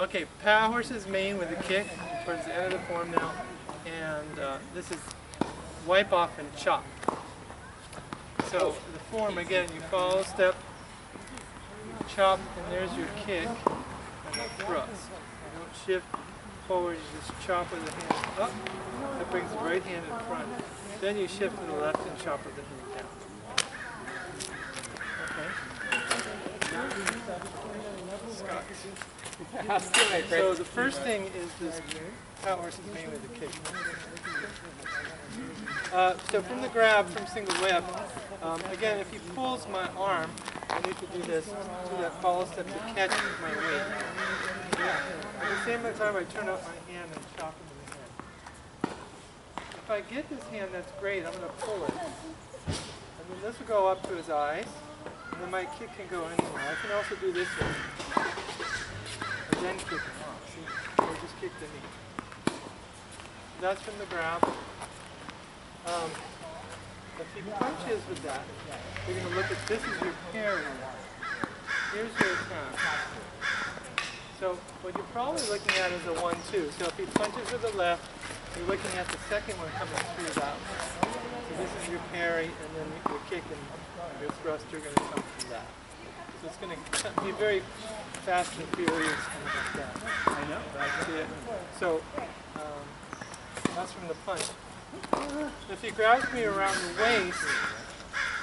Okay, power horse's mane with a kick towards the end of the form now, and this is wipe off and chop. So the form again, you follow step, chop, and there's your kick and then thrust. You don't shift forward, you just chop with the hand up. That brings the right hand in front. Then you shift to the left and chop with the hand down. Okay. So the first thing is this power horse's mane with the kick. So from the grab, from single whip, again, if he pulls my arm, I need to do this, do that follow step to catch my weight. At the same time, I turn up my hand and chop him in the head. If I get this hand, that's great. I'm going to pull it. And then this will go up to his eyes. And then my kick can go anywhere. I can also do this one. And then kick him off. See? Or just kick the knee. That's from the grab. If he punches with that, you're going to look at this as your parry. Here's your attack. So what you're probably looking at is a 1-2. So if he punches with the left, you're looking at the second one coming through that way. So this is your parry, and then your kick and your thrust are going to come through that. So it's going to be very fast and furious kind of like that. I know. See it? So that's from the punch. If he grabs me around the waist,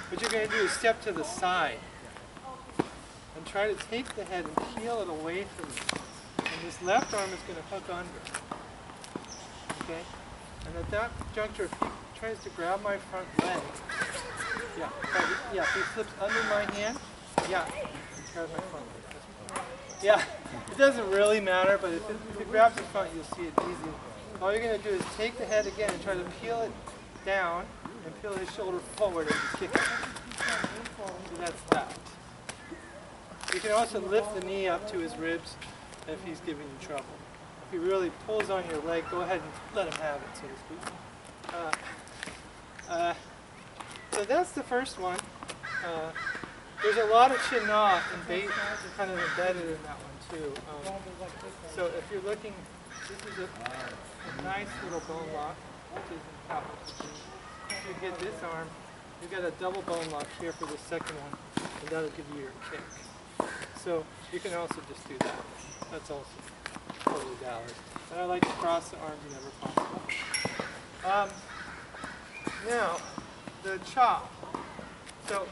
what you're going to do is step to the side and try to take the head and peel it away from you. And this left arm is going to hook under. Okay? And at that juncture, if he tries to grab my front leg, if he slips under my hand, he grabs my front leg. Yeah, it doesn't really matter, but if he grabs the front, you'll see it easy. All you're going to do is take the head again and try to peel it down and peel his shoulder forward and just kick it. So that's that. You can also lift the knee up to his ribs if he's giving you trouble. If he really pulls on your leg, go ahead and let him have it, so to speak. So that's the first one. There's a lot of chin-na and bait kind of embedded in that one too. So if you're looking, this is a nice little bone lock, which is in top. If you get this arm, you've got a double bone lock here for the second one, and that'll give you your kick. So you can also just do that. That's also totally valid. And I like to cross the arms whenever possible. Now, the chop. So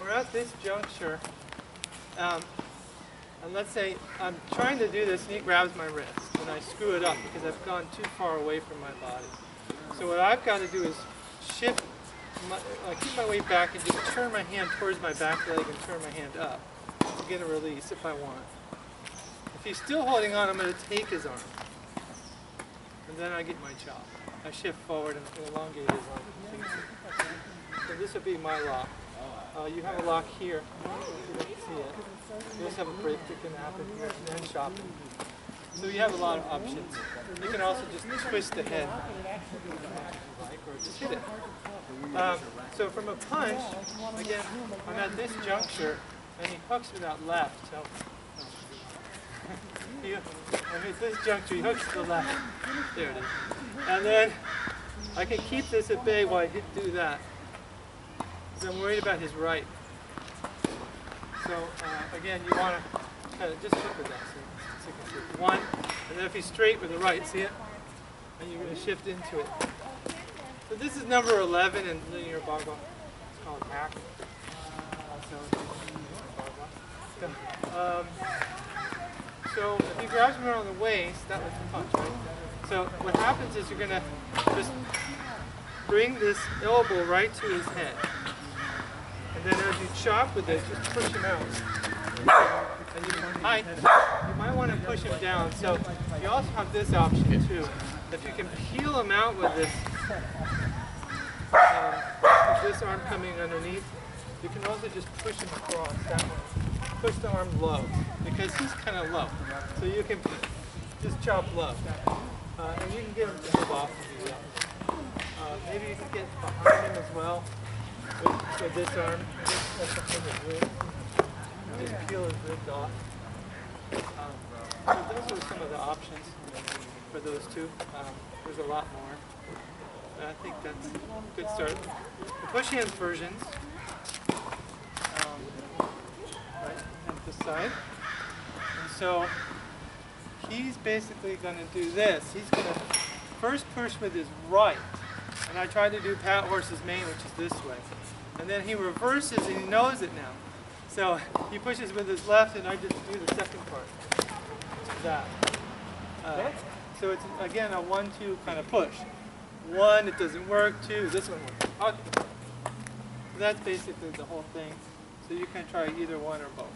we're at this juncture, and let's say I'm trying to do this and he grabs my wrist and I screw it up because I've gone too far away from my body. So what I've got to do is shift, keep my weight back and just turn my hand towards my back leg and turn my hand up to get a release if I want. If he's still holding on, I'm going to take his arm and then I get my chop. I shift forward and elongate his arm. So this would be my lock. You have a lock here. You don't see it. You also have a break that can happen here and then chop. So you have a lot of options. You can also just twist the head, or just hit it. So from a punch, again, I'm at this juncture, and he hooks with that left. So I'm at this juncture, he hooks to the left. There it is. And then I can keep this at bay while I do that. I'm worried about his right. So again, you want to kind of just look at that. So one, and then if he's straight with the right, see it? And you're going to shift into it. So this is number 11 in linear bongo. It's called hack. So if he grabs me around the waist, that was the punch, right? So what happens is you're going to just bring this elbow right to his head. And then as you chop with this, just push him out. And you might want to push him down. So you also have this option too. If you can peel him out with this arm coming underneath, you can also just push him across that way. Push the arm low, because he's kind of low. So you can just chop low. And you can get him to move off of you. Maybe you can get behind him as well. With this arm, just peel his ribs off. some of the options for those two. There's a lot more. And I think that's a good start. The push hands versions, right at the side. And so he's basically going to do this. He's going to first push with his right. And I try to do Pat Horse's mane, which is this way. And then he reverses and he knows it now. So he pushes with his left and I just do the second part. That. So it's again a 1-2 kind of push. 1, it doesn't work. 2, this one works. Okay. So that's basically the whole thing. So you can try either one or both.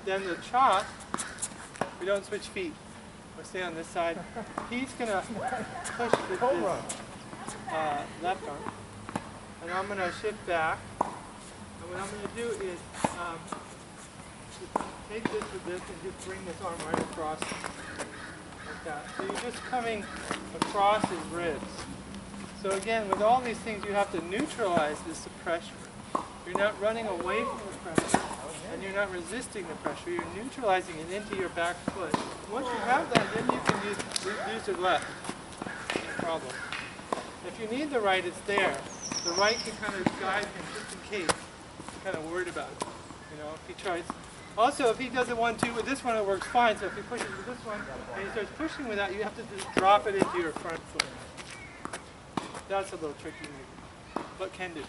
Then the chop, we don't switch feet. We'll stay on this side. He's going to push with his left arm. And I'm going to shift back. And what I'm going to do is just take this with this and just bring this arm right across like that. So you're just coming across his ribs. So again, with all these things, you have to neutralize this pressure. You're not running away from the pressure, and you're not resisting the pressure. You're neutralizing it into your back foot. Once you have that, then you can use the left. No problem. If you need the right, it's there. The right can kind of guide him just in case you're kind of worried about it. You know, if he tries. Also, if he does a 1-2 with this one, it works fine. So if he pushes with this one and he starts pushing with that, you have to just drop it into your front foot. That's a little tricky maybe, but can do.